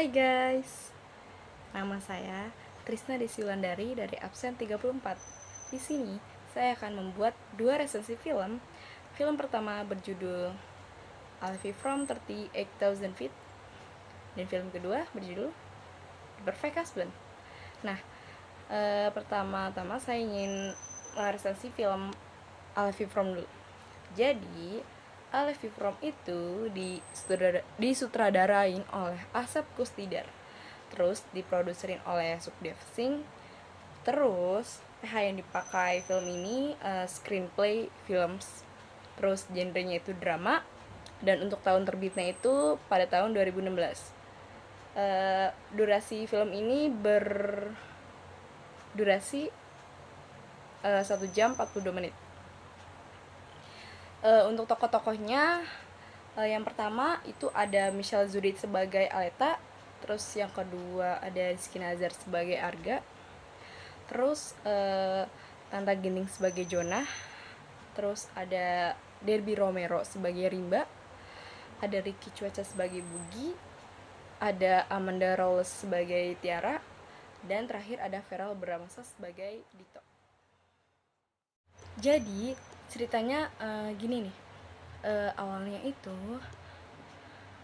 Hai guys, nama saya Trisna Desiulandari dari absen 34. Di sini saya akan membuat dua resensi film. Film pertama berjudul I'll Be From 38,000 Feet dan film kedua berjudul The Perfect Husband. Nah, pertama-tama saya ingin meresensi film I'll Be From dulu. Jadi, I'll Be From itu disutradarain oleh Asep Kustidar, terus diproduserin oleh Sukdev Singh. Terus yang dipakai film ini screenplay films. Terus genrenya itu drama, dan untuk tahun terbitnya itu pada tahun 2016. Durasi film ini berdurasi 1 jam 42 menit. Untuk tokoh-tokohnya, yang pertama itu ada Michelle Zudit sebagai Aleta, terus yang kedua ada Rizky Nazar sebagai Arga, terus Tanta Ginting sebagai Jonah, terus ada Derby Romero sebagai Rimba, ada Ricky Cuaca sebagai Bugi, ada Amanda Rawls sebagai Tiara, dan terakhir ada Feral Bramasa sebagai Dito. Jadi ceritanya gini nih, awalnya itu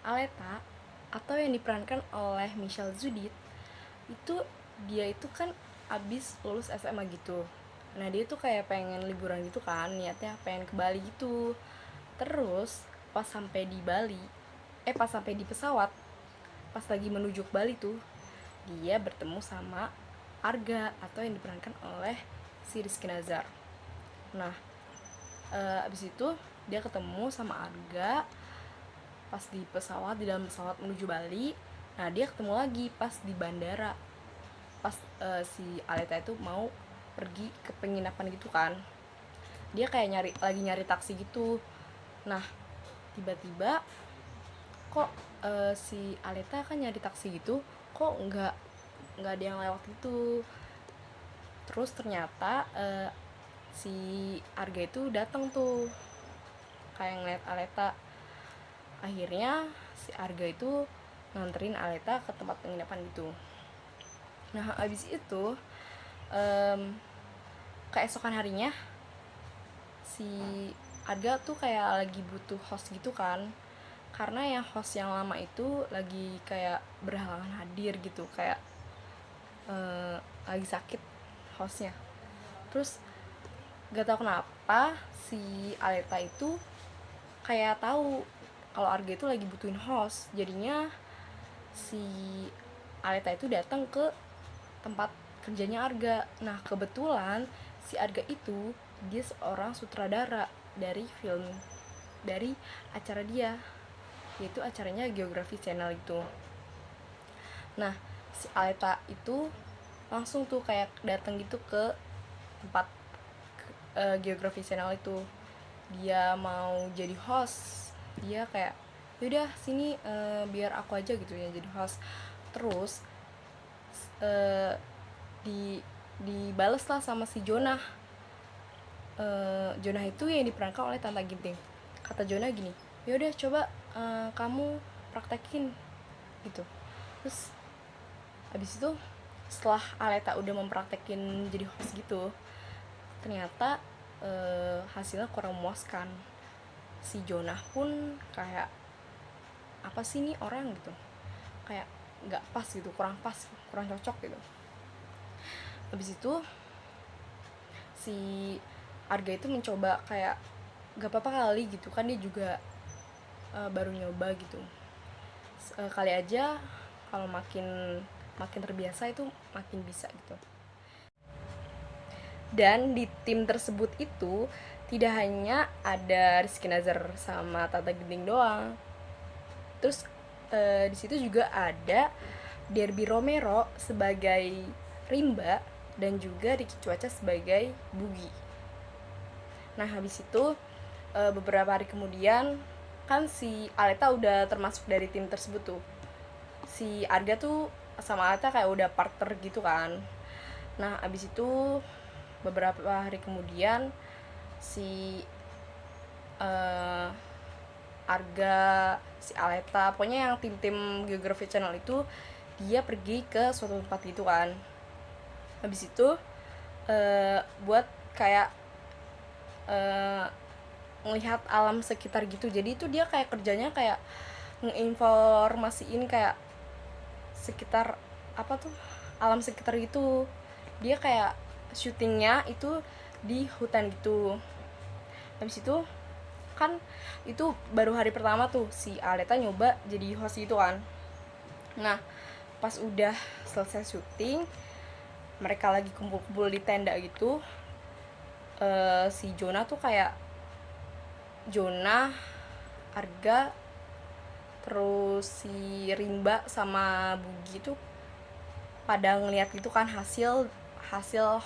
Aleta atau yang diperankan oleh Michelle Zudit itu dia itu kan abis lulus SMA gitu. Nah dia tuh kayak pengen liburan gitu kan, niatnya pengen ke Bali gitu. Terus pas sampai di Bali, pas sampai di pesawat, pas lagi menuju ke Bali tuh, dia bertemu sama Arga atau yang diperankan oleh si Rizky Nazar. Nah, abis itu dia ketemu sama Arga pas di pesawat, di dalam pesawat menuju Bali. Nah, dia ketemu lagi pas di bandara. Pas si Aleta itu mau pergi ke penginapan gitu kan. Dia kayak lagi nyari taksi gitu. Nah, tiba-tiba kok si Aleta kan nyari taksi gitu, kok nggak ada yang lewat gitu. Terus ternyata si Arga itu datang tuh kayak ngeliat Aleta. Akhirnya si Arga itu nganterin Aleta ke tempat penginapan gitu. Nah abis itu keesokan harinya si Arga tuh kayak lagi butuh host gitu kan, karena yang host yang lama itu lagi kayak berhalangan hadir gitu, kayak lagi sakit hostnya. Terus gak tau kenapa si Aleta itu kayak tahu kalau Arga itu lagi butuhin host. Jadinya si Aleta itu datang ke tempat kerjanya Arga. Nah kebetulan si Arga itu dia seorang sutradara dari acara dia, yaitu acaranya Geography Channel itu. Nah si Aleta itu langsung tuh kayak datang gitu ke tempat Geography Channel itu. Dia mau jadi host. Dia kayak yaudah sini biar aku aja gitu ya jadi host. Terus dibales lah sama si Jonah. Jonah itu yang diperankan oleh Tanta Ginting. Kata Jonah gini, yaudah coba kamu praktekin gitu. Terus abis itu setelah Aleta udah mempraktekin jadi host gitu, ternyata hasilnya kurang memuaskan. Si Jonah pun kayak apa sih nih orang gitu, kayak nggak pas gitu, kurang cocok gitu. Habis itu si Arga itu mencoba kayak gak apa-apa kali gitu kan, dia juga baru nyoba gitu, kali aja kalau makin terbiasa itu makin bisa gitu. Dan di tim tersebut itu tidak hanya ada Rizky Nazar sama Tata Ginting doang. Terus di situ juga ada Derby Romero sebagai Rimba dan juga Ricky Cuaca sebagai Bugi. Nah habis itu beberapa hari kemudian kan si Aleta udah termasuk dari tim tersebut tuh. Si Arga tuh sama Aleta kayak udah partner gitu kan. Nah abis itu beberapa hari kemudian si Arga, si Aleta, pokoknya yang tim-tim Geography Channel itu dia pergi ke suatu tempat gitu kan. Habis itu buat kayak ngelihat alam sekitar gitu. Jadi itu dia kayak kerjanya kayak ngeinformasiin kayak sekitar apa tuh, alam sekitar gitu. Dia kayak syutingnya itu di hutan gitu. Habis itu kan itu baru hari pertama tuh si Aleta nyoba jadi host gitu kan. Nah pas udah selesai syuting, mereka lagi kumpul-kumpul di tenda gitu, si Jonah tuh kayak Jonah, Arga, terus si Rimba sama Bugi tuh pada ngeliat gitu kan hasil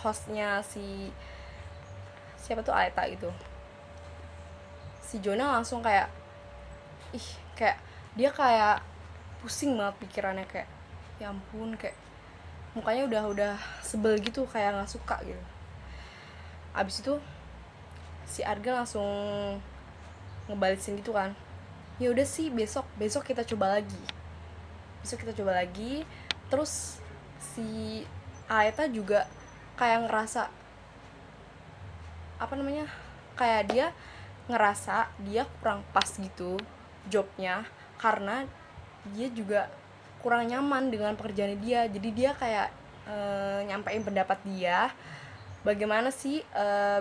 hostnya si siapa tuh Aleta itu. Si Jonah langsung kayak kayak dia kayak pusing banget pikirannya, kayak ya ampun, kayak mukanya udah sebel gitu, kayak nggak suka gitu. Abis itu si Arga langsung ngebalisin gitu kan, ya udah sih besok kita coba lagi. Terus si Aleta juga kayak ngerasa apa namanya, kayak dia ngerasa dia kurang pas gitu jobnya, karena dia juga kurang nyaman dengan pekerjaan dia. Jadi dia kayak nyampein pendapat dia bagaimana sih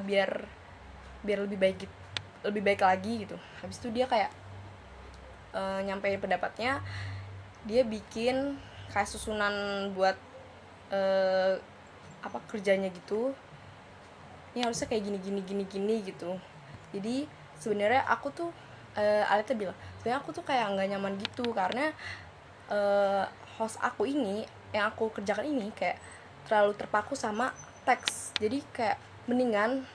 biar lebih baik lagi gitu. Habis itu dia kayak nyampein pendapatnya, dia bikin kayak susunan buat apa kerjanya gitu. Ini harusnya kayak gini gitu. Jadi sebenarnya aku tuh Aleta bilang sebenarnya aku tuh kayak nggak nyaman gitu, karena host aku ini yang aku kerjakan ini kayak terlalu terpaku sama teks. Jadi kayak mendingan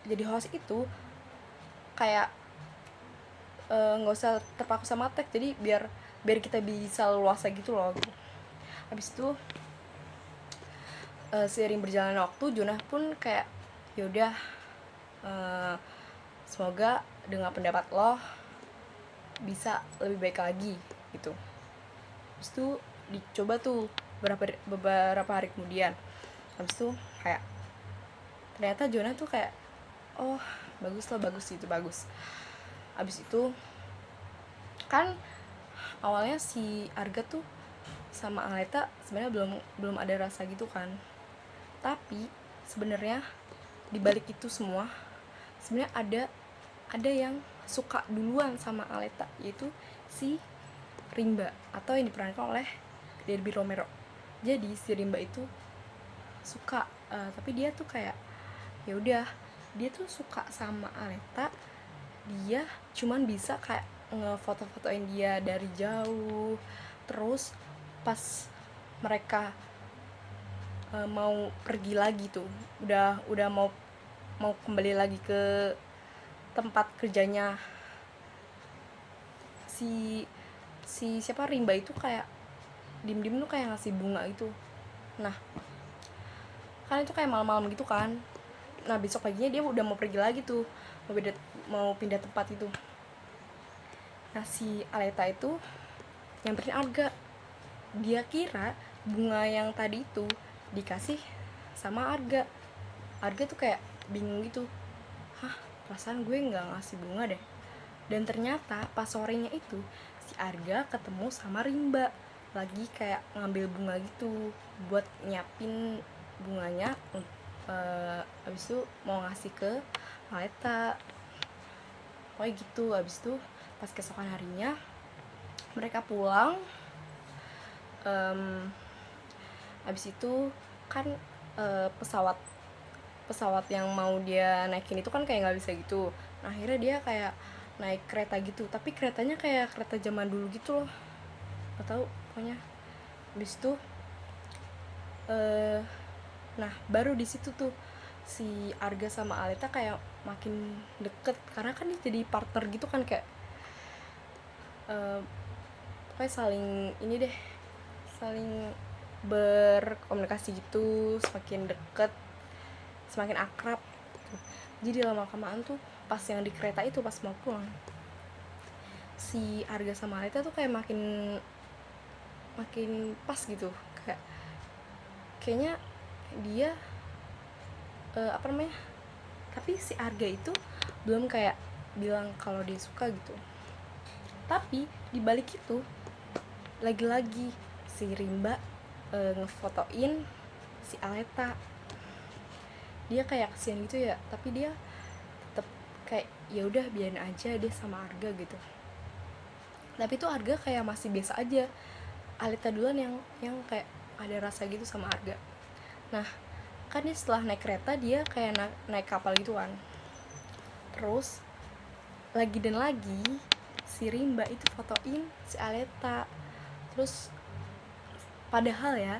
jadi host itu kayak nggak usah terpaku sama teks, jadi biar kita bisa leluasa gitu loh. Habis itu seiring berjalannya waktu, Jonah pun kayak yaudah semoga dengan pendapat lo bisa lebih baik lagi gitu. Habis itu dicoba tuh beberapa hari kemudian. Habis itu kayak ternyata Jonah tuh kayak oh bagus. Habis itu kan awalnya si Arga tuh sama Aleta sebenarnya belum ada rasa gitu kan. Tapi sebenarnya di balik itu semua sebenarnya ada yang suka duluan sama Aleta, yaitu si Rimba atau yang diperankan oleh Derby Romero. Jadi si Rimba itu suka tapi dia tuh kayak ya udah, dia tuh suka sama Aleta, dia cuman bisa kayak ngefoto-fotoin dia dari jauh. Terus pas mereka mau pergi lagi tuh, udah mau kembali lagi ke tempat kerjanya si siapa Rimba itu, kayak dim tuh kayak ngasih bunga itu. Nah kan itu kayak malam-malam gitu kan. Nah besok paginya dia udah mau pergi lagi tuh, mau pindah tempat itu. Nah si Aleta itu nyamperin Arga, dia kira bunga yang tadi itu dikasih sama Arga tuh kayak bingung gitu, perasaan gue nggak ngasih bunga deh. Dan ternyata pas sorenya itu si Arga ketemu sama Rimba lagi kayak ngambil bunga gitu buat nyiapin bunganya, abis itu mau ngasih ke Aleta. Pokoknya gitu. Abis itu pas keesokan harinya mereka pulang. Abis itu kan pesawat yang mau dia naikin itu kan kayak nggak bisa gitu. Nah akhirnya dia kayak naik kereta gitu, tapi keretanya kayak kereta zaman dulu gitu loh, nggak tahu pokoknya. Abis itu nah baru di situ tuh si Arga sama Aleta kayak makin deket, karena kan dia jadi partner gitu kan, kayak pokoknya saling berkomunikasi gitu, semakin deket, semakin akrab. Jadi lama-kelamaan tuh pas yang di kereta itu, pas mau pulang, si Arga sama Aleta tuh kayak makin pas gitu, kayaknya dia apa namanya, tapi si Arga itu belum kayak bilang kalau dia suka gitu. Tapi di balik itu lagi-lagi si Rimba ngefotoin si Aleta. Dia kayak kasihan gitu ya, tapi dia tetap kayak ya udah biarin aja deh sama Arga gitu. Tapi tuh Arga kayak masih biasa aja. Aleta duluan yang kayak ada rasa gitu sama Arga. Nah kan dia setelah naik kereta dia kayak naik kapal gitu kan. Terus lagi dan lagi si Rimba itu fotoin si Aleta. Terus padahal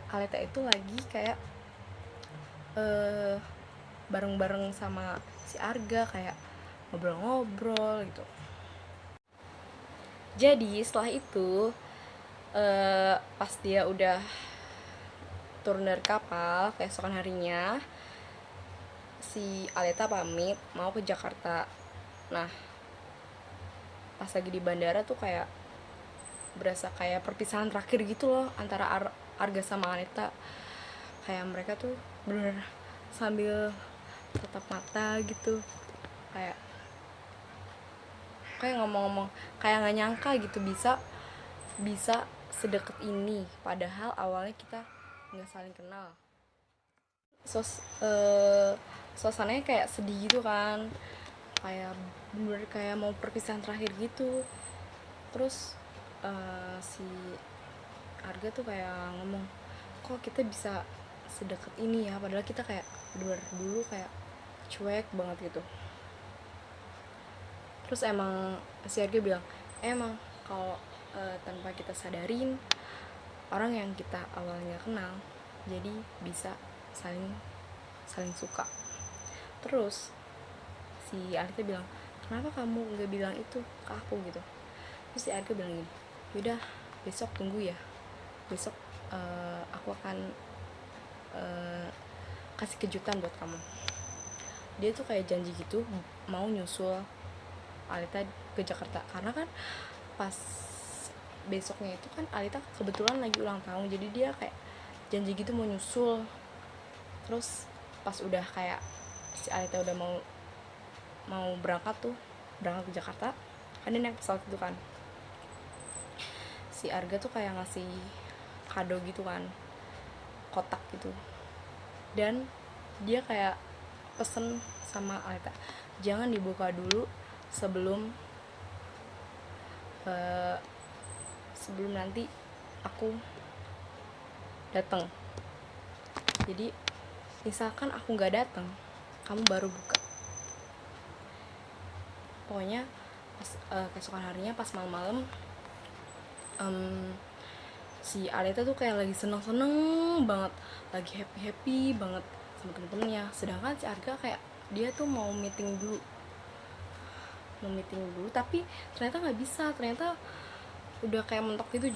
Aleta itu lagi kayak bareng-bareng sama si Arga, kayak ngobrol-ngobrol gitu. Jadi setelah itu pas dia udah turun dari kapal keesokan harinya, si Aleta pamit mau ke Jakarta. Nah pas lagi di bandara tuh kayak berasa kayak perpisahan terakhir gitu loh antara Arga sama Aleta. Kayak mereka tuh bener sambil tatap mata gitu, kayak ngomong-ngomong, kayak nggak nyangka gitu bisa sedekat ini, padahal awalnya kita nggak saling kenal. Suasananya kayak sedih gitu kan, kayak bener kayak mau perpisahan terakhir gitu. Terus si Arga tuh kayak ngomong, kok kita bisa sedekat ini ya, padahal kita kayak bener dulu kayak cuek banget gitu. Terus emang si Arga bilang, emang kalau tanpa kita sadarin orang yang kita awalnya kenal jadi bisa saling suka. Terus si Alita bilang, kenapa kamu nggak bilang itu ke aku gitu. Terus si Arga bilang gini, yaudah besok tunggu ya, besok aku akan kasih kejutan buat kamu. Dia tuh kayak janji gitu mau nyusul Alita ke Jakarta, karena kan pas besoknya itu kan Alita kebetulan lagi ulang tahun, jadi dia kayak janji gitu mau nyusul. Terus pas udah kayak si Alita udah mau berangkat ke Jakarta, kan dia naik pesawat itu kan, si Arga tuh kayak ngasih kado gitu kan, kotak gitu, dan dia kayak pesen sama Alita, jangan dibuka dulu sebelum nanti aku datang. Jadi misalkan aku nggak datang, kamu baru buka. Pokoknya pas keesokan harinya pas malam-malam, si Aleta tuh kayak lagi seneng banget, lagi happy banget sama temen-temennya. Sedangkan si Arga kayak dia tuh mau meeting dulu, tapi ternyata nggak bisa, ternyata udah kayak mentok gitu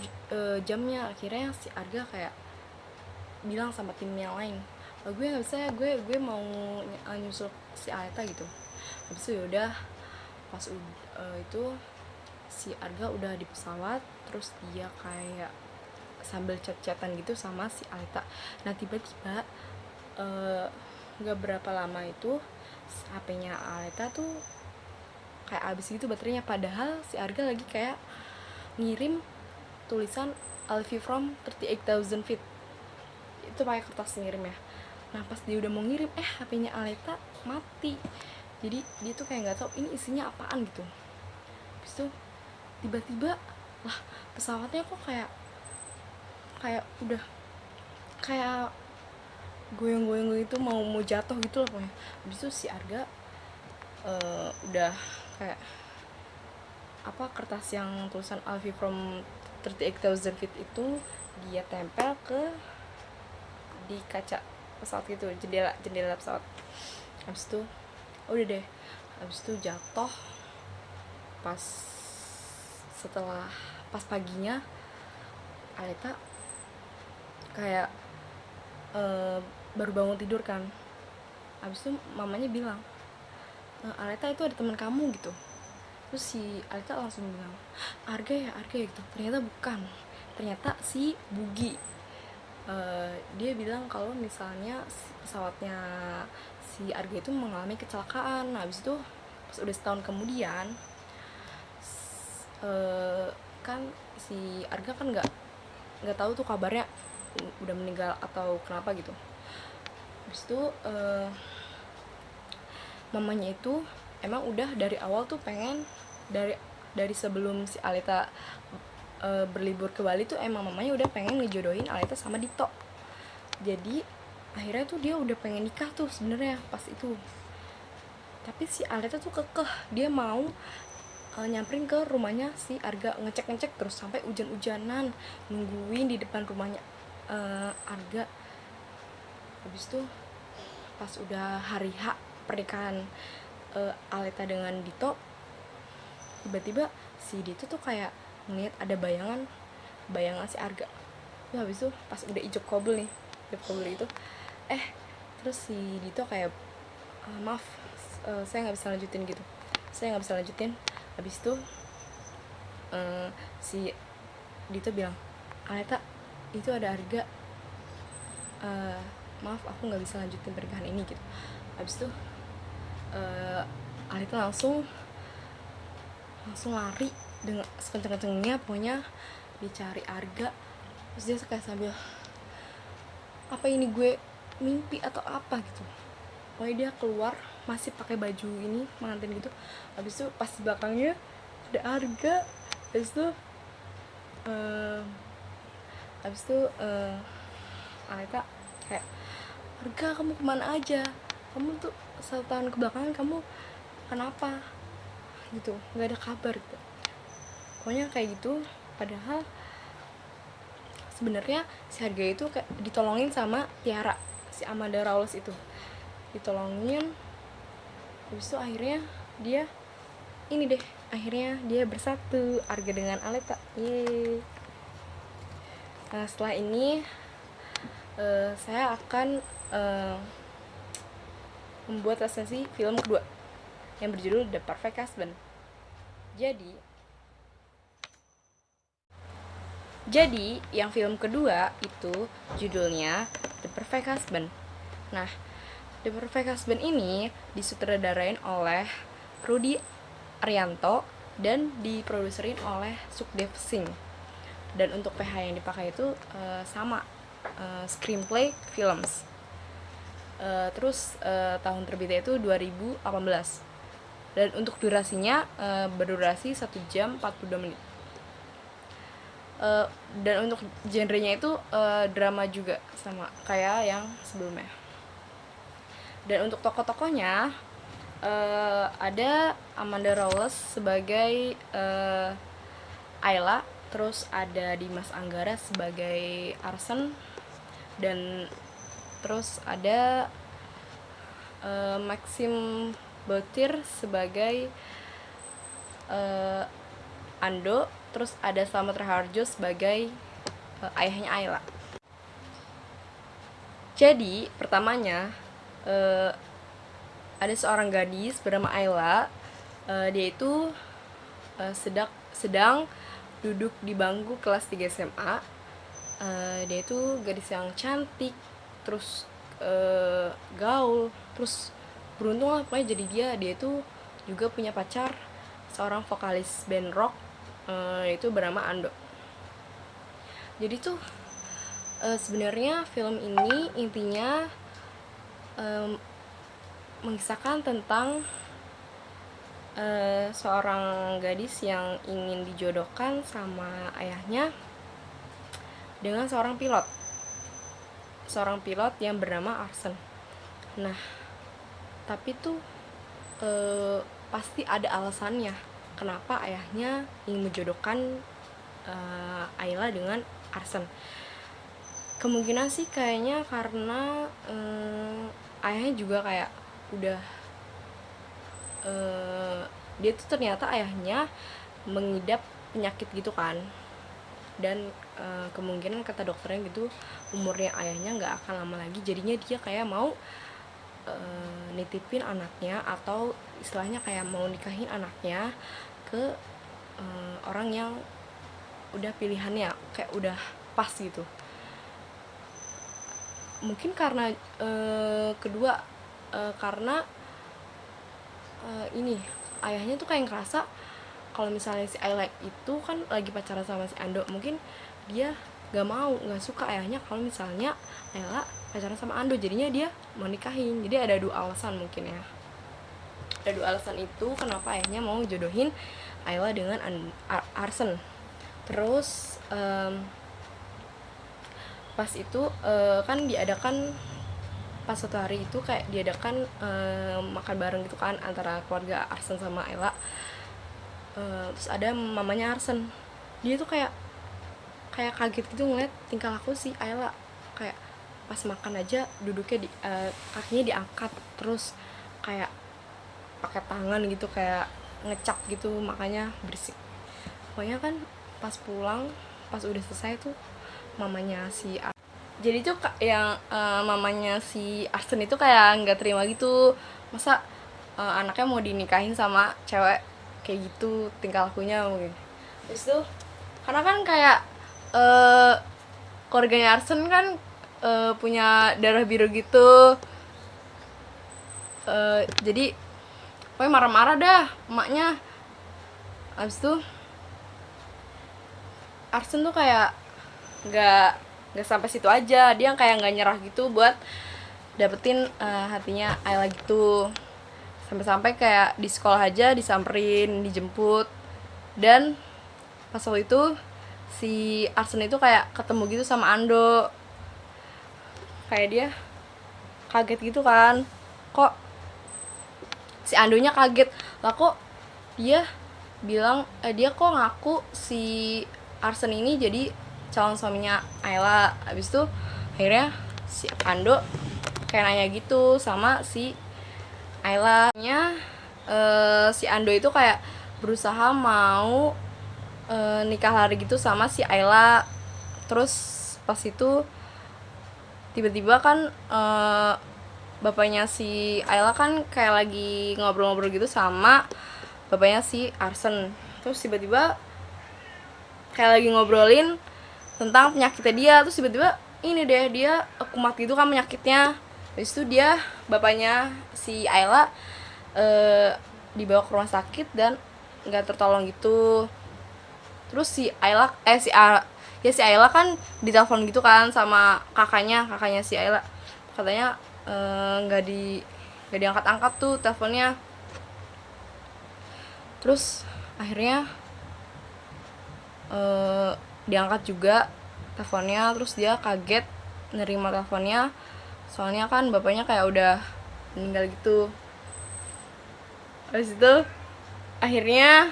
jamnya. Akhirnya si Arga kayak bilang sama tim yang lain, gue nggak bisa, gue mau nyusul si Aleta gitu. Habis itu yaudah pas itu si Arga udah di pesawat, terus dia kayak sambil chat-chatan gitu sama si Aleta. Nah tiba-tiba nggak berapa lama itu HP-nya Aleta tuh kayak abis gitu baterainya, padahal si Arga lagi kayak ngirim tulisan I love you from 38,000 feet, itu pakai kertas ngirim ya. Nah pas dia udah mau ngirim, HP-nya Aleta mati. Jadi dia tuh kayak nggak tahu ini isinya apaan gitu. Habis itu tiba-tiba lah pesawatnya kok kayak udah kayak goyang-goyang gitu, mau jatuh gitu loh pokoknya. Habis itu si Arga udah kayak kertas yang tulisan I love you from 38,000 feet itu dia tempel di kaca pesawat gitu, jendela pesawat. Habis itu udah deh, habis itu jatuh. Pas paginya Aleta kayak baru bangun tidur kan. Habis itu mamanya bilang, Aleta itu ada teman kamu gitu. Terus si Alita langsung bilang, Arga ya gitu. Ternyata bukan, ternyata si Bugi. Dia bilang kalau misalnya pesawatnya si Arga itu mengalami kecelakaan. Nah, habis itu pas udah setahun kemudian, kan si Arga kan nggak tahu tuh kabarnya udah meninggal atau kenapa gitu. Habis itu mamanya itu emang udah dari awal tuh pengen dari sebelum si Alita berlibur ke Bali tuh emang mamanya udah pengen ngejodohin Alita sama Dito. Jadi akhirnya tuh dia udah pengen nikah tuh sebenarnya pas itu. Tapi si Alita tuh kekeh, dia mau nyamperin ke rumahnya si Arga, ngecek terus sampai hujan-hujanan nungguin di depan rumahnya Arga. Habis itu pas udah hari H pernikahan Alita dengan Dito, tiba-tiba si Dito tuh kayak ngeliat ada bayangan si Arga. Terus habis itu pas udah ijab kabul itu terus si Dito kayak maaf, saya nggak bisa lanjutin. Habis itu si Dito bilang, Alita itu ada Arga, maaf aku nggak bisa lanjutin pernikahan ini gitu. Habis itu Alita langsung lari dengan sekenceng-kencengnya, pokoknya dicari Arga. Terus dia kayak sambil, apa ini gue mimpi atau apa gitu. Pokoknya dia keluar masih pakai baju ini pengantin gitu. Habis itu pas di belakangnya ada Arga. Habis itu Alita kayak, Arga kamu kemana aja, kamu tuh 1 tahun kebelakangan kamu kenapa gitu, nggak ada kabar gitu. Pokoknya kayak gitu. Padahal sebenarnya si Arga itu kayak ditolongin sama Tiara, si Amanda Rawless itu ditolongin. Habis itu akhirnya dia bersatu, Arga dengan Alita. Yeay. Nah, setelah ini saya akan membuat resensi film kedua yang berjudul The Perfect Husband. Jadi yang film kedua itu judulnya The Perfect Husband. Nah, The Perfect Husband ini disutradarain oleh Rudy Arianto dan diproduserin oleh Sukdev Singh. Dan untuk PH yang dipakai itu sama, Screenplay Films. Terus tahun terbitnya itu 2018. Dan untuk durasinya berdurasi 1 jam 42 menit. Dan untuk genrenya itu drama juga, sama kayak yang sebelumnya. Dan untuk tokoh-tokohnya ada Amanda Rawless sebagai Ayla, terus ada Dimas Anggara sebagai Arsen, dan terus ada Maxim Bautir sebagai Ando, terus ada Slamet Raharjo sebagai ayahnya Ayla. Jadi pertamanya ada seorang gadis bernama Ayla. Dia itu sedang duduk di bangku kelas 3 SMA. Dia itu gadis yang cantik, terus gaul, terus beruntung lah pokoknya. Jadi dia itu juga punya pacar, seorang vokalis band rock, itu bernama Ando. Jadi tuh sebenarnya film ini intinya mengisahkan tentang seorang gadis yang ingin dijodohkan sama ayahnya dengan seorang pilot yang bernama Arsen. Nah, tapi tuh pasti ada alasannya kenapa ayahnya ingin menjodohkan Ayla dengan Arsen. Kemungkinan sih kayaknya karena ayahnya juga kayak udah dia tuh ternyata ayahnya mengidap penyakit gitu kan. Dan kemungkinan kata dokternya gitu umurnya ayahnya nggak akan lama lagi. Jadinya dia kayak mau nitipin anaknya, atau istilahnya kayak mau nikahin anaknya ke orang yang udah pilihannya kayak udah pas gitu. Mungkin karena kedua karena ini ayahnya tuh kayak ngerasa kalau misalnya si Ayla itu kan lagi pacaran sama si Ando, mungkin dia nggak suka ayahnya kalau misalnya Ayla pacaran sama Ando, jadinya dia mau nikahin. Jadi ada dua alasan mungkin ya, ada dua alasan itu kenapa ayahnya mau jodohin Ayla dengan Arsen. Terus pas itu kan diadakan pas suatu hari itu kayak diadakan makan bareng gitu kan antara keluarga Arsen sama Ayla. Terus ada mamanya Arsen, dia tuh kayak kaget gitu ngeliat tingkah laku si Ayla, kayak pas makan aja duduknya kakinya diangkat, terus kayak pakai tangan gitu kayak ngecap gitu, makanya berisik. Pokoknya kan pas pulang, pas udah selesai tuh mamanya si jadi tuh yang mamanya si Arsen itu kayak nggak terima gitu, masa anaknya mau dinikahin sama cewek kayak gitu tingkah lakunya mungkin. Terus tuh karena kan kayak keluarganya Arsen kan punya darah biru gitu, jadi pokoknya marah-marah dah emaknya. Abis itu Arsen tuh kayak nggak sampai situ aja, dia kayak nggak nyerah gitu buat dapetin hatinya Ayla gitu. Sampai-sampai kayak di sekolah aja disamperin, dijemput. Dan pas waktu itu si Arsen itu kayak ketemu gitu sama Ando, kayak dia kaget gitu kan, kok si Andonya kaget lah, kok dia bilang dia kok ngaku si Arsen ini jadi calon suaminya Ayla. Abis itu akhirnya si Ando kayak nanya gitu sama si Ayla nya, si Ando itu kayak berusaha mau nikah lari gitu sama si Ayla. Terus pas itu tiba-tiba kan bapaknya si Ayla kan kayak lagi ngobrol-ngobrol gitu sama bapaknya si Arsen. Terus tiba-tiba kayak lagi ngobrolin tentang penyakitnya dia, terus tiba-tiba ini deh dia kumat gitu kan penyakitnya. Habis itu dia bapaknya si Ayla dibawa ke rumah sakit dan nggak tertolong gitu. Terus si Ayla kan ditelepon gitu kan sama kakaknya si Ayla, katanya nggak diangkat-angkat tuh teleponnya. Terus akhirnya diangkat juga teleponnya, terus dia kaget nerima teleponnya, soalnya kan bapaknya kayak udah meninggal gitu. Habis itu akhirnya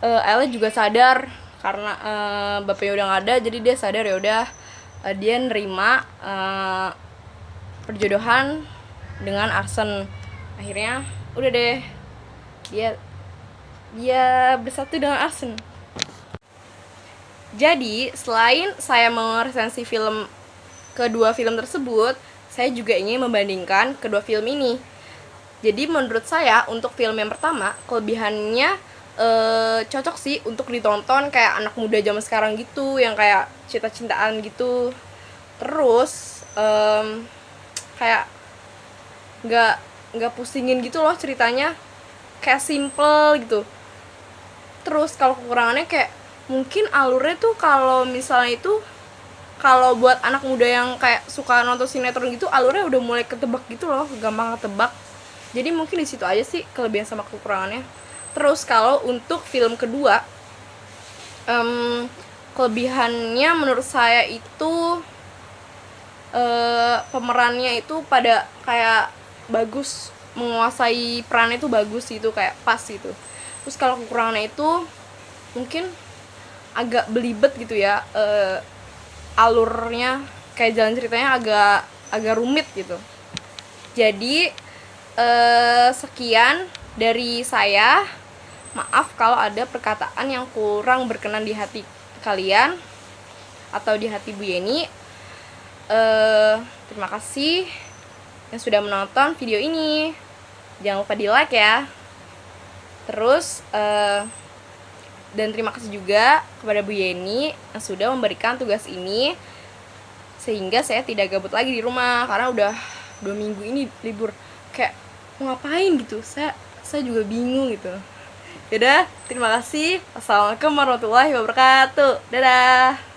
Ayla juga sadar karena bapaknya udah nggak ada, jadi dia sadar ya udah dia nerima perjodohan dengan Arsen. Akhirnya udah deh dia bersatu dengan Arsen. Jadi selain saya meresensi kedua film tersebut, saya juga ingin membandingkan kedua film ini. Jadi menurut saya untuk film yang pertama kelebihannya cocok sih untuk ditonton kayak anak muda zaman sekarang gitu, yang kayak cinta-cintaan gitu. Terus kayak nggak pusingin gitu loh ceritanya, kayak simple gitu. Terus kalau kekurangannya kayak mungkin alurnya tuh kalau misalnya itu kalau buat anak muda yang kayak suka nonton sinetron gitu, alurnya udah mulai ketebak gitu loh, gampang ketebak. Jadi mungkin di situ aja sih kelebihan sama kekurangannya. Terus kalau untuk film kedua, kelebihannya menurut saya itu pemerannya itu pada kayak bagus, menguasai perannya itu bagus gitu, kayak pas gitu. Terus kalau kekurangannya itu mungkin agak belibet gitu ya, alurnya kayak jalan ceritanya agak rumit gitu. Jadi sekian dari saya. Maaf kalau ada perkataan yang kurang berkenan di hati kalian atau di hati Bu Yeni. Terima kasih yang sudah menonton video ini. Jangan lupa di like ya. Terus dan terima kasih juga kepada Bu Yeni yang sudah memberikan tugas ini sehingga saya tidak gabut lagi di rumah karena udah 2 minggu ini libur. Kayak mau ngapain gitu, saya juga bingung gitu. Yaudah, terima kasih. Assalamualaikum warahmatullahi wabarakatuh. Dadah.